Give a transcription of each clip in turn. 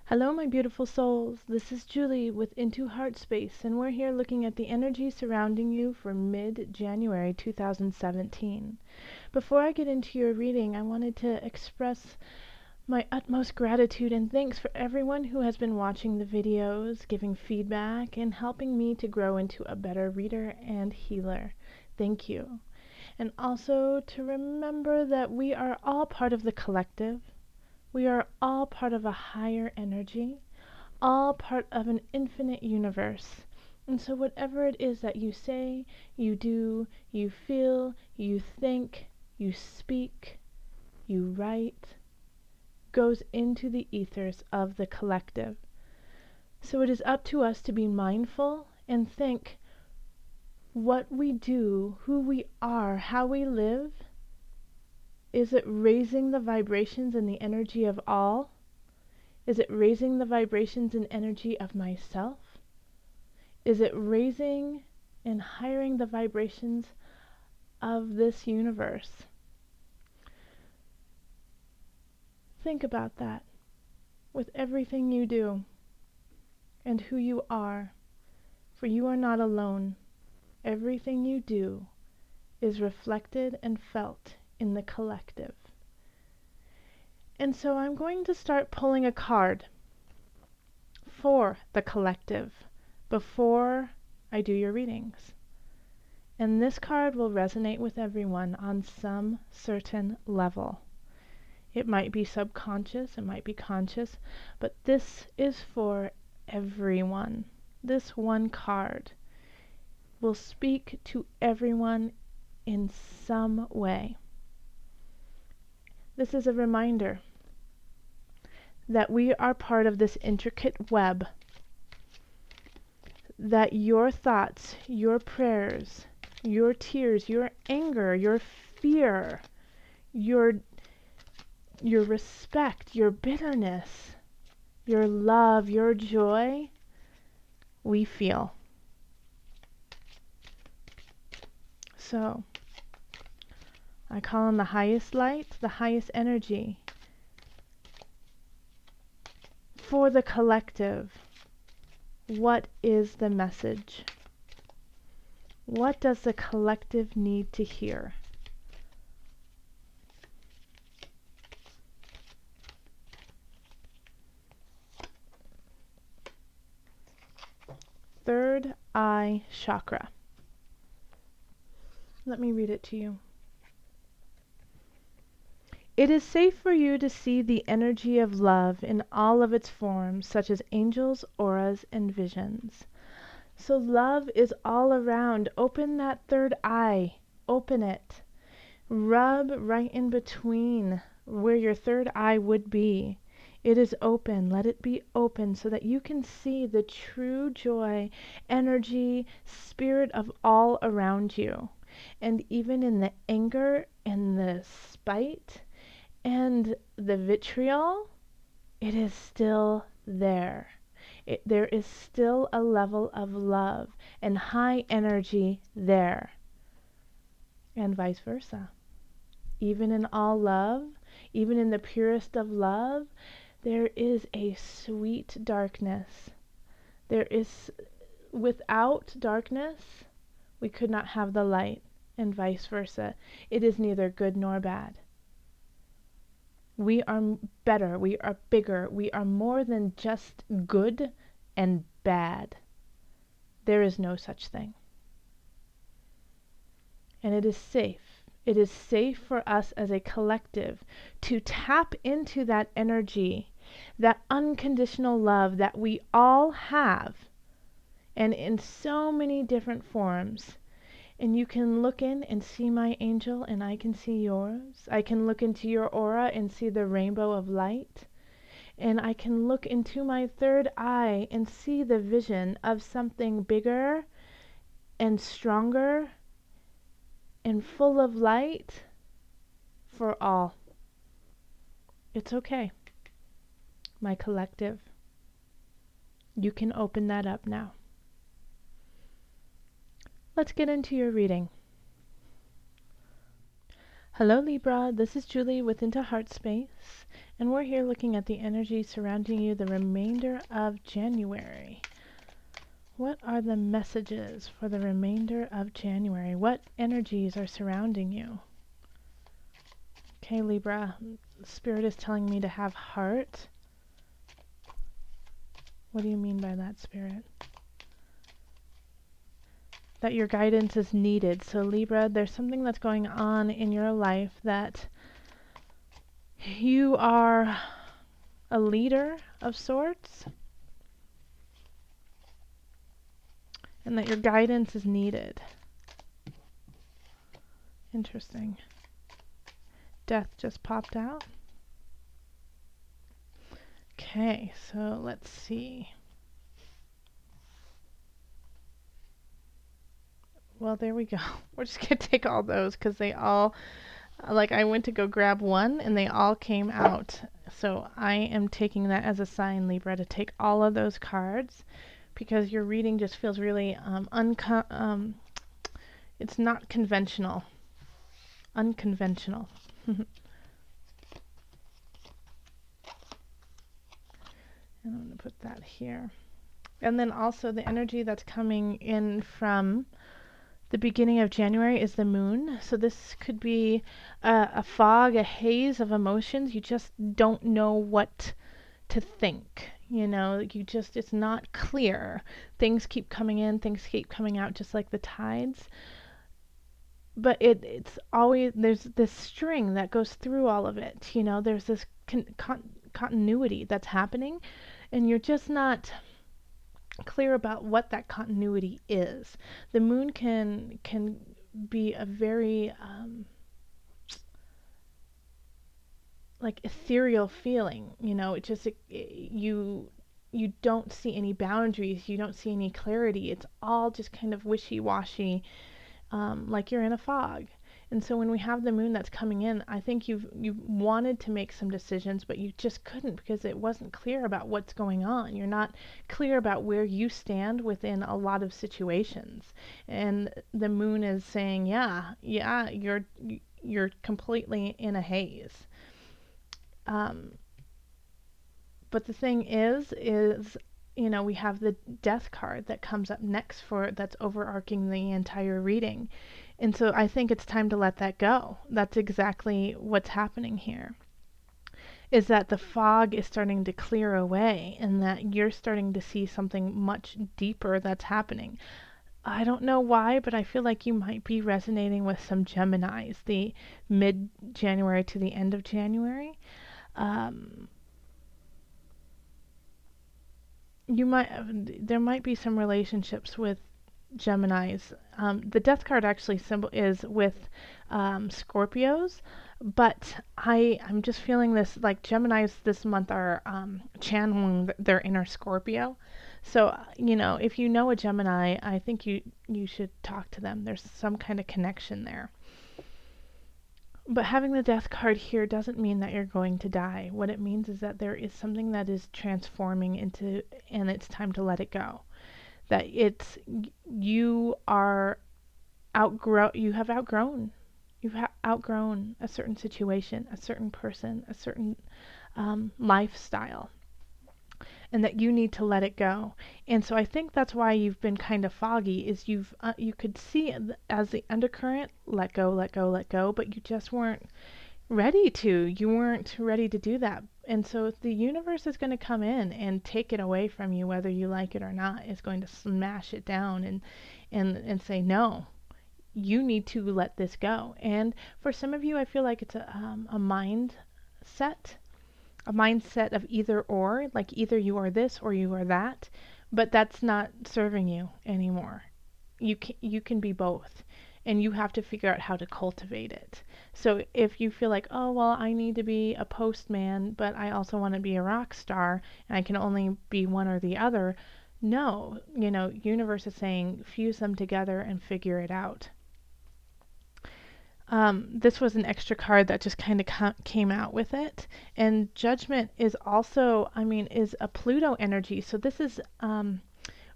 Hello, my beautiful souls. This is Julie with Into Heartspace, and we're here looking at the energy surrounding you for mid-January 2017. Before I get into your reading, I wanted to express my utmost gratitude and thanks for everyone who has been watching the videos, giving feedback, and helping me to grow into a better reader and healer. Thank you. And also to remember that we are all part of the collective. We are all part of a higher energy, all part of an infinite universe. And so whatever it is that you say, you do, you feel, you think, you speak, you write, goes into the ethers of the collective. So it is up to us to be mindful and think what we do, who we are, how we live. Is it raising the vibrations and the energy of all? Is it raising the vibrations and energy of myself? Is it raising and highering the vibrations of this universe? Think about that with everything you do and who you are, for you are not alone. Everything you do is reflected and felt in the collective. And so I'm going to start pulling a card for the collective before I do your readings. And this card will resonate with everyone on some certain level. It might be subconscious, it might be conscious, but this is for everyone. This one card will speak to everyone in some way. This is a reminder that we are part of this intricate web, that your thoughts, your prayers, your tears, your anger, your fear, your respect, your bitterness, your love, your joy, we feel. So, I call on the highest light, the highest energy for the collective. What is the message? What does the collective need to hear? Third eye chakra. Let me read it to you. It is safe for you to see the energy of love in all of its forms, such as angels, auras, and visions. So love is all around. Open that third eye. Open it. Rub right in between where your third eye would be. It is open. Let it be open so that you can see the true joy, energy, spirit of all around you. And even in the anger and the spite and the vitriol, it is still there. There is still a level of love and high energy there. And vice versa. Even in all love, even in the purest of love, there is a sweet darkness. Without darkness, we could not have the light, and vice versa. It is neither good nor bad. We are better, we are bigger, we are more than just good and bad. There is no such thing. And it is safe. It is safe for us as a collective to tap into that energy, that unconditional love that we all have, and in so many different forms. And you can look in and see my angel, and I can see yours. I can look into your aura and see the rainbow of light. And I can look into my third eye and see the vision of something bigger and stronger and full of light for all. It's okay, my collective. You can open that up now. Let's get into your reading. Hello Libra, this is Julie with Into Heartspace, And we're here looking at the energy surrounding you the remainder of January. What are the messages for the remainder of January? What energies are surrounding you? Okay, Libra, Spirit is telling me to have heart. What do you mean by that, Spirit? That your guidance is needed. So Libra, there's something that's going on in your life that you are a leader of sorts, and that your guidance is needed. Interesting. Death just popped out. Okay, so let's see. Well, there we go. We're just going to take all those because they all, like I went to go grab one and they all came out. So I am taking that as a sign, Libra, to take all of those cards because your reading just feels really it's not conventional. Unconventional. And I'm going to put that here. And then also the energy that's coming in from the beginning of January is the moon. So this could be a fog, a haze of emotions. You just don't know what to think. You know, it's not clear. Things keep coming in, things keep coming out, just like the tides. But it's always, there's this string that goes through all of it. You know, there's this continuity that's happening, and you're just not clear about what that continuity is. The moon can be a very like ethereal feeling, you know. You don't see any boundaries, you don't see any clarity. It's all just kind of wishy-washy, like you're in a fog. And so when we have the moon that's coming in, I think you wanted to make some decisions, but you just couldn't because it wasn't clear about what's going on. You're not clear about where you stand within a lot of situations. And the moon is saying, yeah, you're completely in a haze. But the thing is, you know, we have the death card that comes up next that's overarching the entire reading. And so I think it's time to let that go. That's exactly what's happening here. Is that the fog is starting to clear away and that you're starting to see something much deeper that's happening. I don't know why, but I feel like you might be resonating with some Geminis, the mid-January to the end of January. There might be some relationships with Geminis. The death card actually is with Scorpios, but I'm just feeling this, like Geminis this month are channeling their inner Scorpio. So, you know, if you know a Gemini, I think you should talk to them. There's some kind of connection there. But having the death card here doesn't mean that you're going to die. What it means is that there is something that is transforming into, and it's time to let it go. That you have outgrown a certain situation, a certain person, a certain lifestyle, and that you need to let it go. And so I think that's why you've been kind of foggy, is you could see as the undercurrent, let go, let go, let go, but you just weren't ready to. You weren't ready to do that. And so the universe is going to come in and take it away from you, whether you like it or not. It's going to smash it down and say, no, you need to let this go. And for some of you, I feel like it's a mindset of either or, like either you are this or you are that, but that's not serving you anymore. You can be both, and you have to figure out how to cultivate it. So if you feel like, oh, well, I need to be a postman, but I also want to be a rock star, and I can only be one or the other, no, you know, universe is saying fuse them together and figure it out. This was an extra card that just kind of came out with it. And Judgment is also, is a Pluto energy. So this is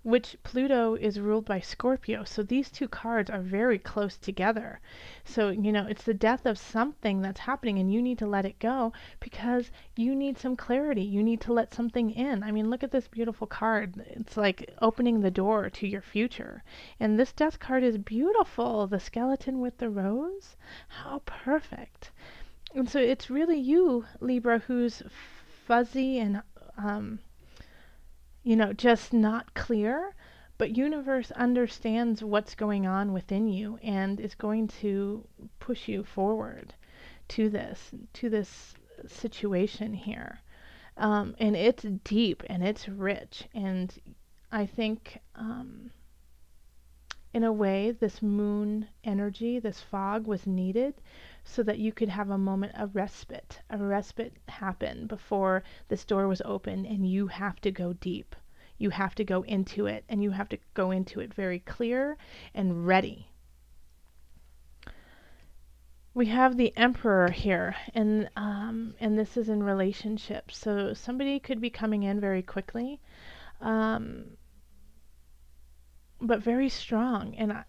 which Pluto is ruled by Scorpio. So these two cards are very close together. So, you know, it's the death of something that's happening and you need to let it go because you need some clarity. You need to let something in. I mean, look at this beautiful card. It's like opening the door to your future. And this death card is beautiful. The skeleton with the rose. How perfect. And so it's really you, Libra, who's fuzzy and you know, just not clear, but universe understands what's going on within you and is going to push you forward to this situation here. And it's deep and it's rich. And I think, in a way, this moon energy, this fog was needed so that you could have a moment of respite. A respite happen before this door was open and you have to go deep. You have to go into it and you have to go into it very clear and ready. We have the Emperor here, and this is in relationships. So somebody could be coming in very quickly, but very strong. And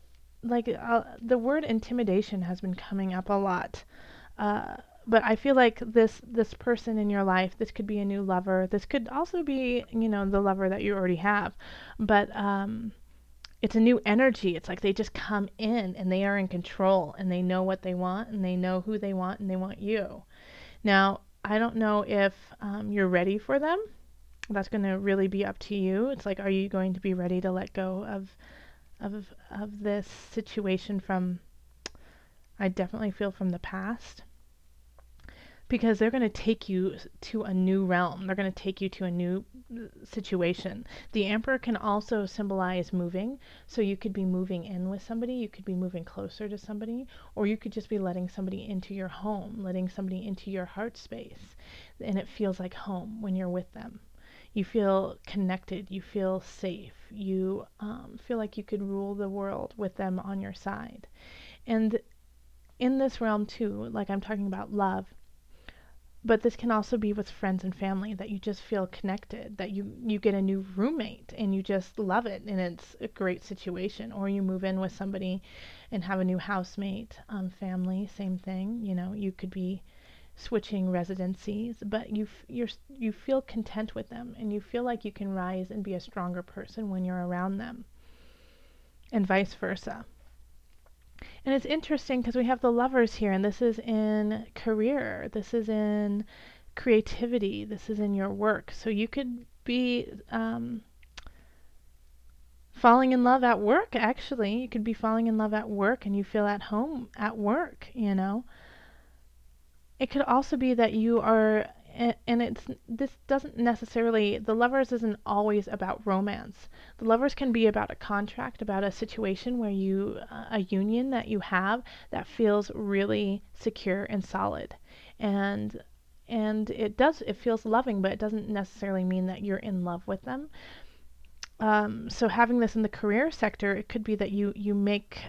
the word intimidation has been coming up a lot. But I feel like this person in your life, this could be a new lover. This could also be, you know, the lover that you already have. But it's a new energy. It's like they just come in and they are in control and they know what they want and they know who they want and they want you. Now, I don't know if you're ready for them. That's going to really be up to you. It's like, are you going to be ready to let go of this situation from, I definitely feel, from the past? Because they're going to take you to a new realm. They're going to take you to a new situation. The Emperor can also symbolize moving. So you could be moving in with somebody, you could be moving closer to somebody, or you could just be letting somebody into your home, letting somebody into your heart space. And it feels like home when you're with them. You feel connected, you feel safe, you feel like you could rule the world with them on your side. And in this realm too, like I'm talking about love, but this can also be with friends and family, that you just feel connected, that you get a new roommate and you just love it and it's a great situation. Or you move in with somebody and have a new housemate. Family, same thing. You know, you could be switching residencies, but you feel content with them and you feel like you can rise and be a stronger person when you're around them, and vice versa. And it's interesting because we have the Lovers here, and this is in career, this is in creativity, this is in your work. So you could be falling in love at work, actually. You could be falling in love at work and you feel at home at work, you know. It could also be that you are, and this doesn't necessarily, the Lovers isn't always about romance. The Lovers can be about a contract, about a situation where you, a union that you have that feels really secure and solid. And it feels loving, but it doesn't necessarily mean that you're in love with them. So having this in the career sector, it could be that you make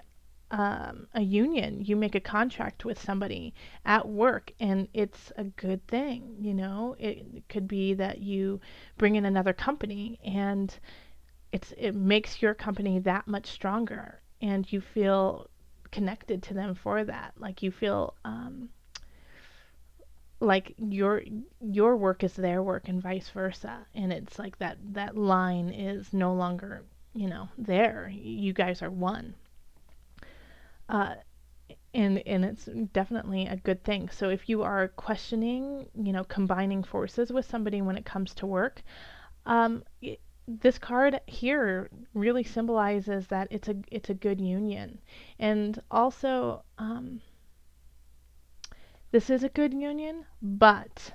a union, you make a contract with somebody at work, and it's a good thing, you know. It could be that you bring in another company, and it makes your company that much stronger, and you feel connected to them for that. Like you feel like your work is their work, and vice versa. And it's like that line is no longer, you know, there. You guys are one. And it's definitely a good thing. So if you are questioning, you know, combining forces with somebody when it comes to work, this card here really symbolizes that it's a good union. And also, this is a good union, but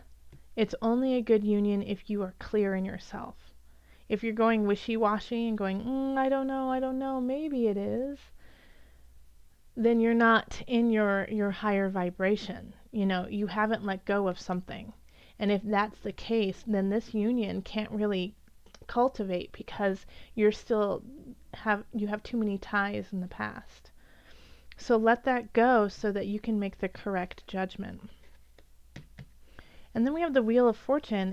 it's only a good union if you are clear in yourself. If you're going wishy-washy and going, I don't know, maybe it is, then you're not in your higher vibration. You know, you haven't let go of something. And if that's the case, then this union can't really cultivate because you have too many ties in the past. So let that go so that you can make the correct judgment. And then we have the Wheel of Fortune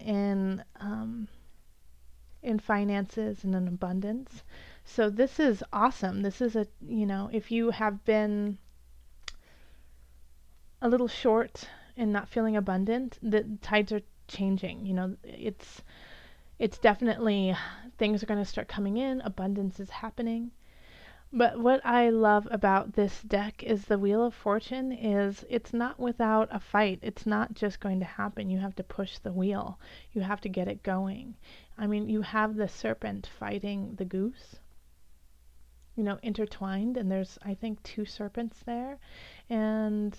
in finances and in abundance. So this is awesome. This is a, if you have been a little short and not feeling abundant, the tides are changing. It's definitely, things are going to start coming in, abundance is happening. But what I love about this deck is the Wheel of Fortune is it's not without a fight. It's not just going to happen. You have to push the wheel. You have to get it going. I mean, you have the serpent fighting the goose, intertwined, and there's, I think, 2 serpents there. And,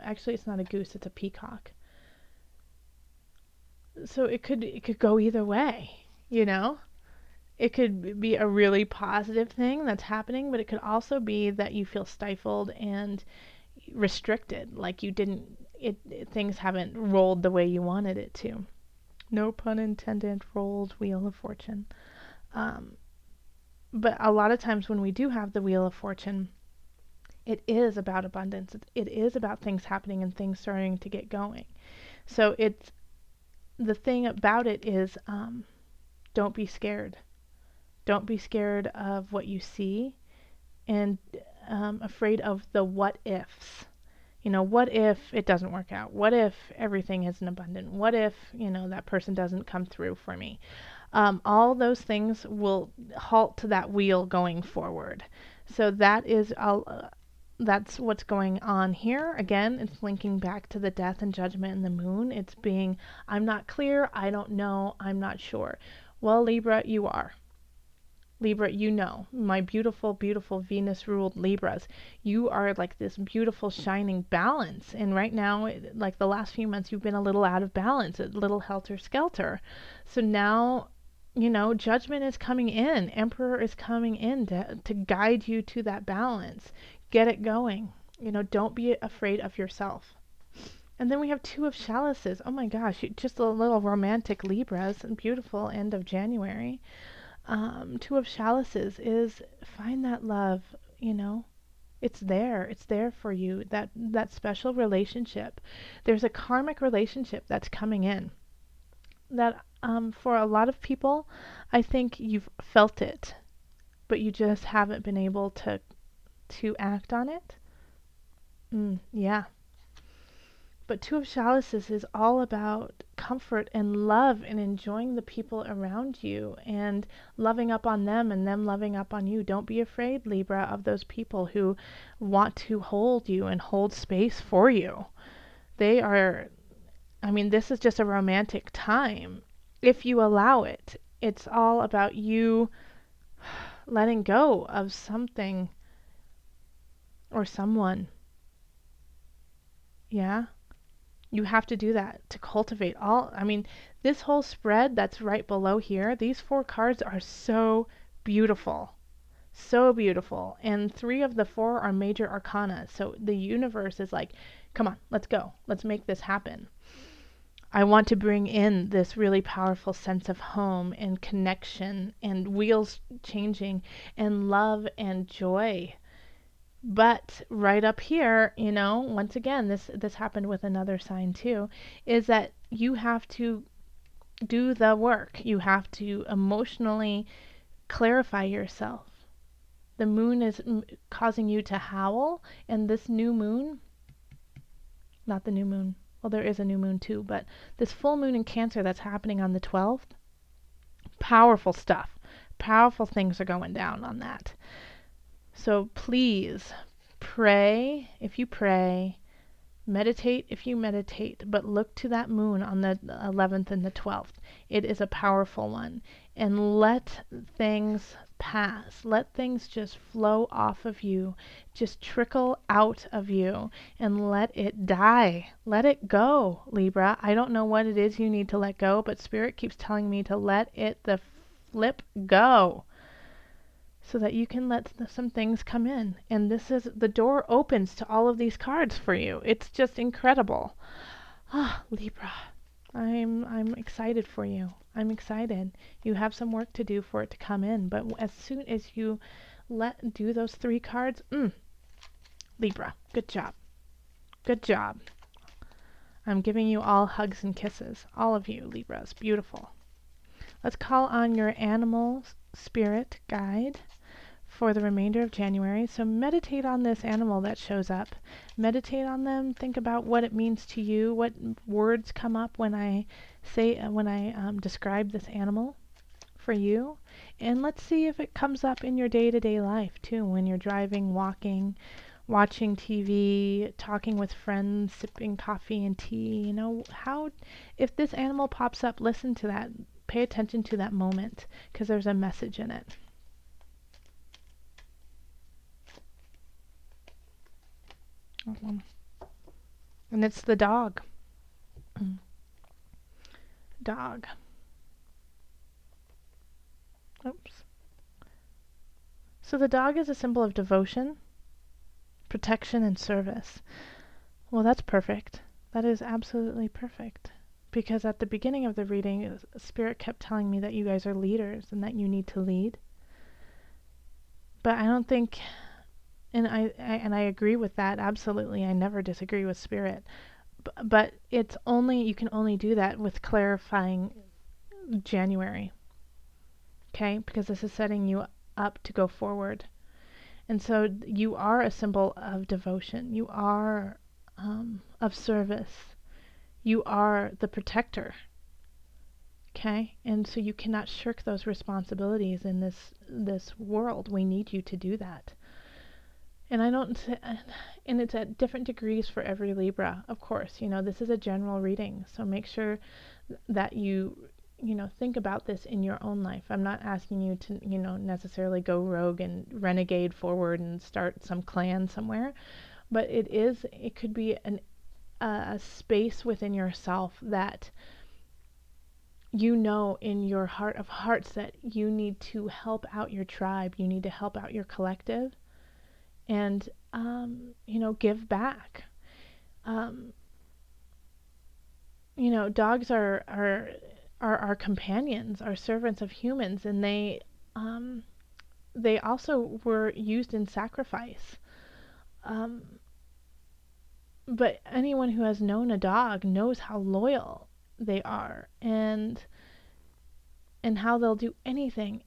actually it's not a goose, it's a peacock. So it could go either way, It could be a really positive thing that's happening, but it could also be that you feel stifled and restricted, like things haven't rolled the way you wanted it to. No pun intended, rolled Wheel of Fortune. But a lot of times when we do have the Wheel of Fortune, it is about abundance. It is about things happening and things starting to get going. So the thing about it is, don't be scared. Don't be scared of what you see, and afraid of the what ifs. What if it doesn't work out? What if everything isn't abundant? What if, that person doesn't come through for me? All those things will halt to that wheel going forward. So that's what's going on here. Again, it's linking back to the death and judgment and the moon. It's being, I'm not clear, I don't know, I'm not sure. Well, Libra, you are. Libra, my beautiful, beautiful Venus-ruled Libras, you are like this beautiful, shining balance. And right now, like the last few months, you've been a little out of balance, a little helter-skelter. So now, judgment is coming in. Emperor is coming in to guide you to that balance. Get it going. Don't be afraid of yourself. And then we have 2 of Chalices. Oh my gosh, just a little romantic Libras, and beautiful end of January. 2 of Chalices is find that love, it's there for you, that special relationship. There's a karmic relationship that's coming in that, for a lot of people, I think you've felt it, but you just haven't been able to act on it. Yeah. But 2 of Chalices is all about comfort and love and enjoying the people around you and loving up on them and them loving up on you. Don't be afraid, Libra, of those people who want to hold you and hold space for you. This is just a romantic time. If you allow it, it's all about you letting go of something or someone. Yeah. You have to do that to cultivate this whole spread that's right below here. These 4 cards are so beautiful. So beautiful. And 3 of the 4 are major arcana. So the universe is like, come on, let's go. Let's make this happen. I want to bring in this really powerful sense of home and connection and wheels changing and love and joy. But right up here, once again, this happened with another sign too, is that you have to do the work. You have to emotionally clarify yourself. The moon is causing you to howl, and this new moon, not the new moon, well, there is a new moon too, but this full moon in Cancer that's happening on the 12th, powerful stuff. Powerful things are going down on that. So please pray if you pray, meditate if you meditate, but look to that moon on the 11th and the 12th. It is a powerful one. And let things pass. Let things just flow off of you, just trickle out of you, and let it die. Let it go, Libra. I don't know what it is you need to let go, but Spirit keeps telling me to let it the flip go, so that you can let some things come in. And the door opens to all of these cards for you. It's just incredible. Libra, I'm excited for you. I'm excited. You have some work to do for it to come in, but as soon as you do those 3 cards, Libra, good job. Good job. I'm giving you all hugs and kisses. All of you, Libras. Beautiful. Let's call on your animal spirit guide for the remainder of January. So meditate on this animal that shows up. Meditate on them. Think about what it means to you. What words come up when I describe this animal for you. And let's see if it comes up in your day-to-day life too, when you're driving, walking, watching TV, talking with friends, sipping coffee and tea. You know, if this animal pops up, listen to that. Pay attention to that moment, because there's a message in it. And it's the dog. Dog. Oops. So the dog is a symbol of devotion, protection, and service. Well, that's perfect. That is absolutely perfect. Because at the beginning of the reading, Spirit kept telling me that you guys are leaders and that you need to lead. But I don't think, and I agree with that, absolutely. I never disagree with Spirit. But you can only do that with clarifying January. Okay? Because this is setting you up to go forward. And so you are a symbol of devotion. You are of service. You are the protector. Okay? And so you cannot shirk those responsibilities in this world. We need you to do that. And and it's at different degrees for every Libra, of course. You know, this is a general reading, so make sure that you think about this in your own life. I'm not asking you to, necessarily go rogue and renegade forward and start some clan somewhere, but it could be a space within yourself that in your heart of hearts that you need to help out your tribe, you need to help out your collective, and give back. Dogs are our companions, our servants of humans, and they also were used in sacrifice. But anyone who has known a dog knows how loyal they are, and how they'll do anything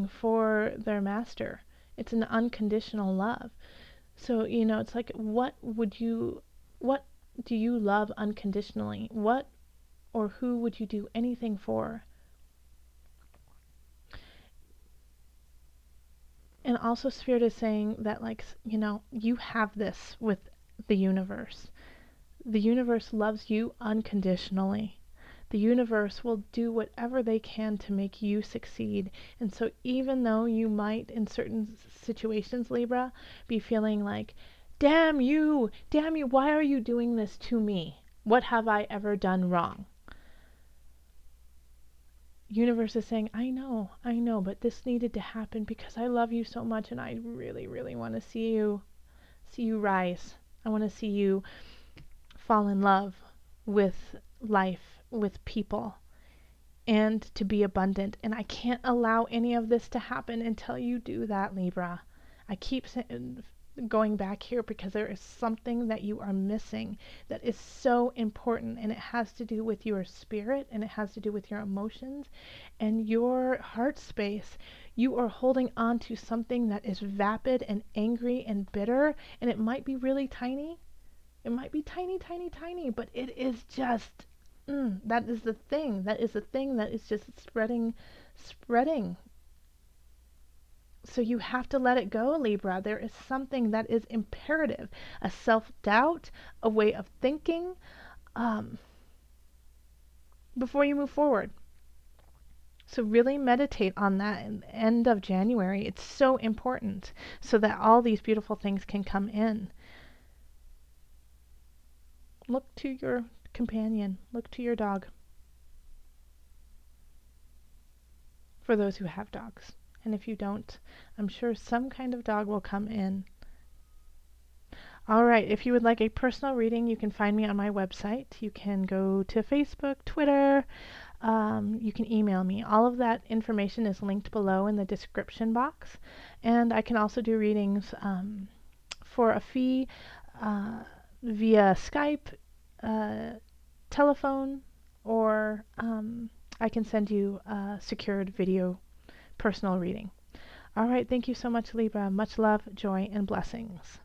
for their master. It's an unconditional love. So, it's like, what do you love unconditionally? What or who would you do anything for? And also Spirit is saying that, like, you have this with the universe. The universe loves you unconditionally. The universe will do whatever they can to make you succeed. And so even though you might, in certain situations, Libra, be feeling like, damn you, why are you doing this to me? What have I ever done wrong? Universe is saying, I know, but this needed to happen because I love you so much, and I really, really want to see you rise. I want to see you fall in love with life, with people, and to be abundant. And I can't allow any of this to happen until you do that, Libra. I keep going back here because there is something that you are missing that is so important, and it has to do with your spirit, and it has to do with your emotions and your heart space. You are holding on to something that is vapid and angry and bitter, and it might be really tiny. It might be tiny, but it is just, that is the thing. That is the thing that is just spreading. So you have to let it go, Libra. There is something that is imperative, a self-doubt, a way of thinking, before you move forward. So really meditate on that at the end of January. It's so important so that all these beautiful things can come in. Look to your companion. Look to your dog. For those who have dogs. And if you don't, I'm sure some kind of dog will come in. All right, if you would like a personal reading, you can find me on my website. You can go to Facebook, Twitter. You can email me. All of that information is linked below in the description box. And I can also do readings for a fee via Skype, telephone, or I can send you a secured video personal reading. All right, thank you so much, Libra. Much love, joy, and blessings.